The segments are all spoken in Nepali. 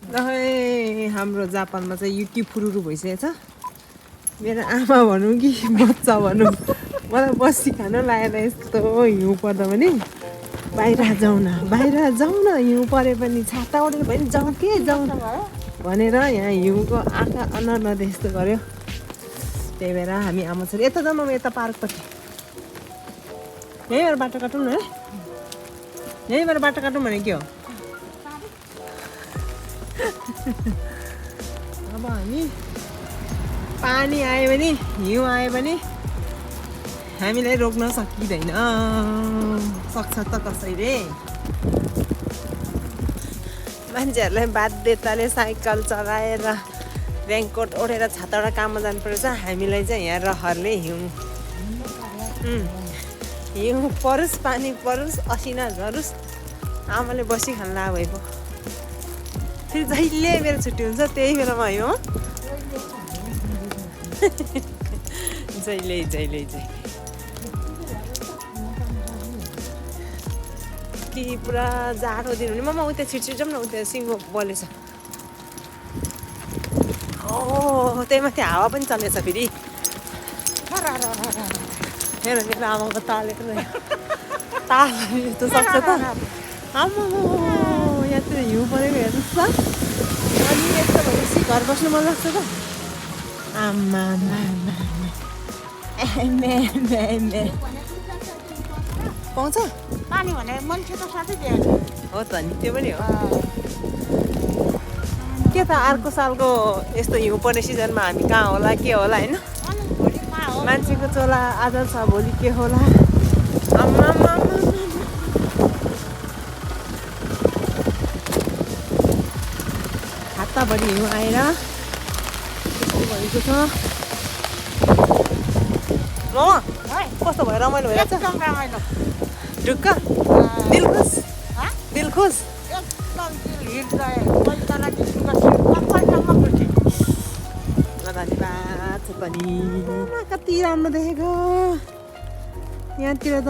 हाम्रो जापानमा चाहिँ यो के फुरुरु भइसकेछ। मेरो आमा भनौँ कि बच्चा भनौँ, मलाई बसी खान लागेर यस्तो हिउँ पर्दा पनि बाहिर जाउँ न हिउँ परे पनि छाता ओढेर पनि जाउँ के जाउँ भनेर यहाँ हिउँको आँखा अनर्न यस्तो गर्यो। त्यही भएर हामी आमा छोरी यता जाउँ न, यता पार्कपट्टि यहीँबाट बाटो काटौँ न है, यहीँबाट बाटो काटौँ भने के हो। अब हामी पानी आयो भने हिउँ आयो भने हामीलाई रोक्न सकिँदैन, सक्छ त कसैले। मान्छेहरूलाई बाध्यताले साइकल चलाएर रेनकोट ओढेर छाताबाट काममा जानुपर्छ, हामीलाई चाहिँ यहाँ रहरले हिउँ परोस् पानी परोस् असिना झरोस् आमाले बसी खान ला भइपो। फेरि जहिले मेरो छुट्टी हुन्छ त्यही बेलामा हो, जहिले कि पुरा जाडो दिन हुने। ममा उता छिटछिट जाउँ न, उता सिङ्गो बलेछ। त्यही माथि हावा पनि चलेछ फेरि। मेरो आमाको तालेको ताल त सक्छ त। आमा यहाँतिर हिउँ परेको हेर्नुहोस् त, अनि यस्तो भएपछि घर बस्नु मन लाग्छ त। आमा पाउँछ पानी भने मान्छे त साथै दियो हो त नि, त्यो पनि हो। के त अर्को सालको यस्तो हिउँ पर्ने सिजनमा हामी कहाँ होला के होला होइन, मान्छेको चोला आज छ भोलि के होला। आम्मा हातभरि हिउँ आएर यस्तो भएको छ। मामा कस्तो भयो, रमाइलो भइरहेछ? रमाइलो ढुक्क दिलखुस दिलखुस। धन्यवाद छ पनि। कति राम्रो देखेको, यहाँतिर त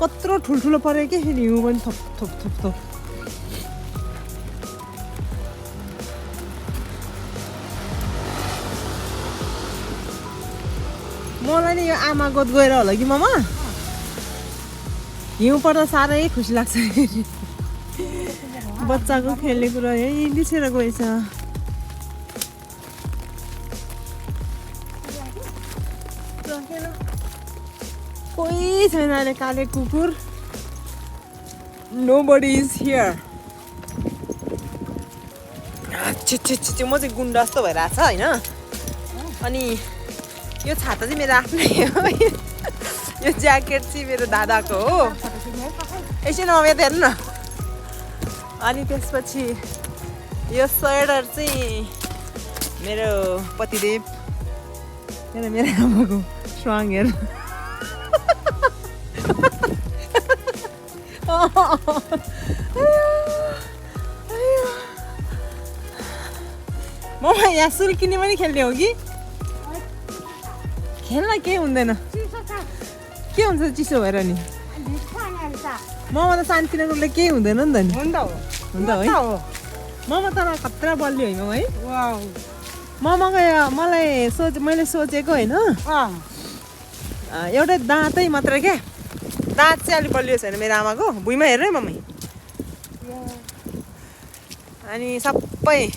कत्रो ठुल्ठुलो पऱ्यो कि फेरि हिउँ पनि थप थप थप थप। मलाई नि यो आमा गोद गएर होला कि मामा, हिउँ पर्दा साह्रै खुसी लाग्छ। बच्चाको खेल्ने कुरा यही बिर्सेर गएछ। कोही छैन अहिले, काले कुकुर, nobody is here। छिटो म चाहिँ गुन्डा जस्तो भइरहेको छ होइन। अनि यो छाता चाहिँ मेरो आफ्नै हो, यो ज्याकेट चाहिँ मेरो दादाको हो। यसो न यता हेर्नु न। अनि त्यसपछि यो स्वेटर चाहिँ मेरो पतिदेव, मेरो आमाको स्वाङ हेर्नु। ममा यहाँ सुल्किने पनि खेल्ने हो कि? खेल्न के हुँदैन, के हुन्छ चिसो भएर नि। ममा त शान्तिनगरले केही हुँदैन नि त नि। हुन्छ है ममा तर खतरा बलियो होइन है। ममाको मैले सोचेको होइन, एउटै दाँतै मात्रै क्या, दाँत चाहिँ अलिक बलियो छैन मेरो आमाको। भुइँमा हेर है मम्मी। अनि सबै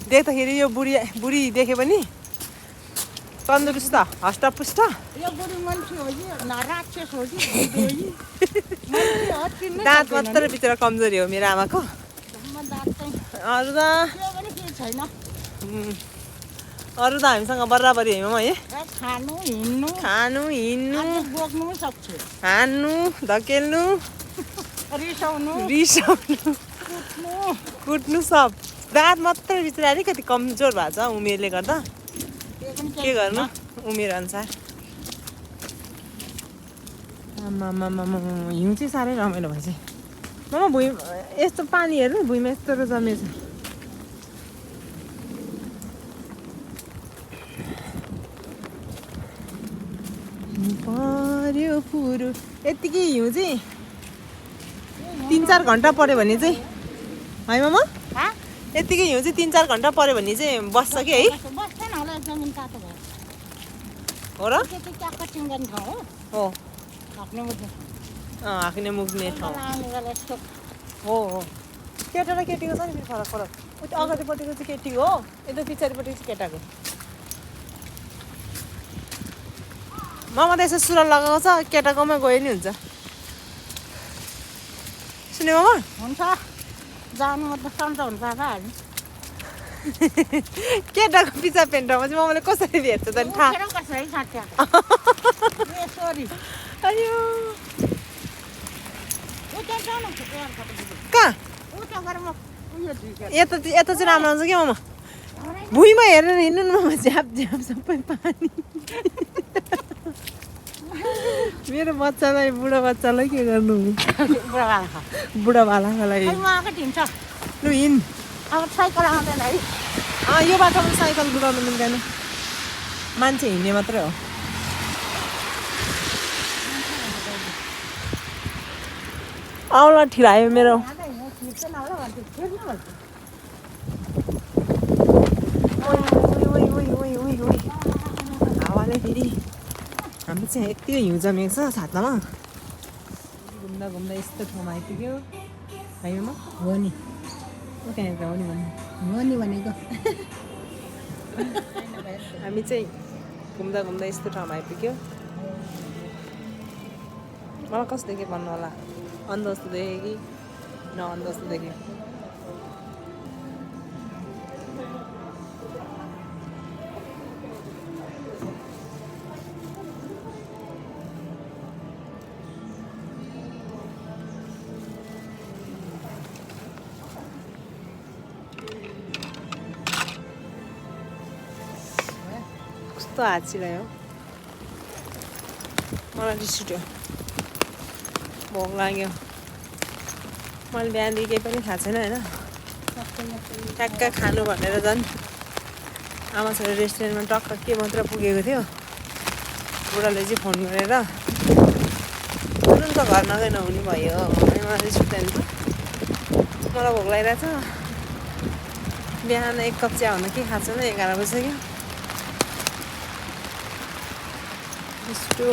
देख्दाखेरि यो बुढी देख्यो भने तन्दुरुस्त हष्टपुष्ट। दाँत मात्र भित्र कमजोरी हो मेरो आमाको, अरू त हामीसँग बराबरी होइन है। खानु हिँड्नु हान्नु धकेल्नु रिसाउनु कुट्नु सब, दाँत मात्र भित्र अलिकति कमजोर भएको छ उमेरले गर्दा। के गर्नु उमेर अनुसार। हिउँ चाहिँ साह्रै रमाइलो भएछ। ममा भुइँ यस्तो पानी हेर्नु, भुइँमा यस्तो जमेछ। पर्यो फुरु यतिकै हिउँ चाहिँ 3-4 घन्टा पऱ्यो भने चाहिँ है मामा हँ यतिकै हिउँ चाहिँ 3-4 घन्टा पऱ्यो भने चाहिँ बस्छ कि है बस्दैन होला जमिन तातो भयो हो र त्यो चाहिँ ट्याक्क सिँगन ठाउँ हो हो हाक्ने मुद्दा हाँक्ने मुग्ने ठाउँ आउने बेला यस्तो हो हो केटा र केटीको छ नि फेरि फरक फरक उता अगाडिपट्टिको चाहिँ केटीको हो यता पछाडिपट्टिको चाहिँ केटाको मामा त यसो सुरुवाल लगाउँछ केटाकोमा गयो नि हुन्छ सुन्यो मामा हुन्छ जानु मात्रै सन्चो हुन्छ हामी केटाको पिछा पेन्टमा चाहिँ मामाले कसरी भेट्छ त थाहा उखेर पर्छ है साथी ए सरी अयो उता जानु कहाँ उता गएर म उयो झिकेर यता यता चाहिँ राम्रो आउँछ क्या मामा भुइँमा हेरेर हिँड्नु न मामा झ्याप झ्याप सबै पानी मेरो बच्चालाई बुढो बच्चालाई के गर्नु बुढा बालालाई खै म आएको हिँड्छ लु हिँड अब साइकल आउँदैन है यो बाटोमा साइकल कुदाउनु मिल्दैन मान्छे हिँड्ने मात्रै हो औला ठिरायो मेरो हावाले फेरि हाम्रो चाहिँ यत्तिकै हिउँ जमेको छ छातामा घुम्दा घुम्दा यस्तो ठाउँमा आइपुग्यो हाइवेमा हो नि त्यहाँनिर हो नि भन्नु हो नि भनेको हामी चाहिँ घुम्दा घुम्दा यस्तो ठाउँमा आइपुग्यो मलाई कस्तो देख्यो भन्नु होला अन्धजस्तो देखेँ कि न अन्धजस्तो देख्यो कस्तो हात छिरायो मलाई रिस उठ्यो भोक लाग्यो मैले बिहानदेखि केही पनि खाएको छैन होइन ट्याक्क खानु भनेर झन् आमा छोरा रेस्टुरेन्टमा टक्क के मात्र पुगेको थियो बुढाले चाहिँ फोन गरेर तुरुन्त घर नगइ नहुने भयो अनि मलाई रिस उठ्यो नि मलाई भोक लागिरहेछ बिहान 1 कप चिया हुन के खाएको छैन 11 बजिसक्यो यस्तो